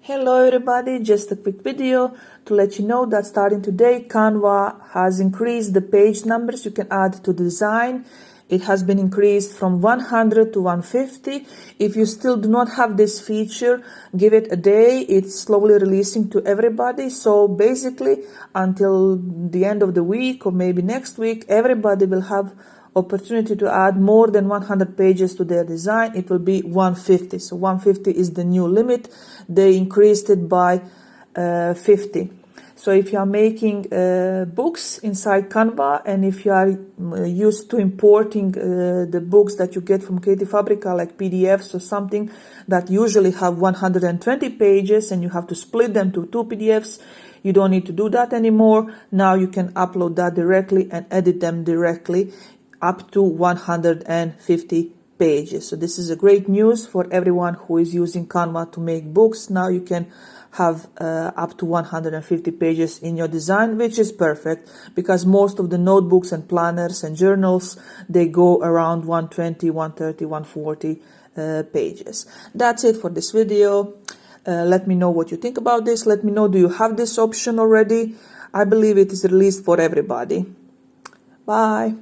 Hello everybody, just a quick video to let you know that starting today Canva has increased the page numbers you can add to the design. It has been increased from 100 to 150. If you still do not have this feature, give it a day. It's slowly releasing to everybody. So basically until the end of the week or maybe next week, everybody will have opportunity to add more than 100 pages to their design. It will be 150. So 150 is the new limit. They increased it by 50. So if you are making books inside Canva, and if you are used to importing the books that you get from Creative Fabrica, like PDFs or something that usually have 120 pages and you have to split them to 2 PDFs, you don't need to do that anymore. Now you can upload that directly and edit them directly up to 150 pages. So this is a great news for everyone who is using Canva to make books. Now you can have up to 150 pages in your design, which is perfect because most of the notebooks and planners and journals, they go around 120, 130, 140 pages. That's it for this video. Let me know what you think about this. Let me know, do you have this option already? I believe it is released for everybody. Bye.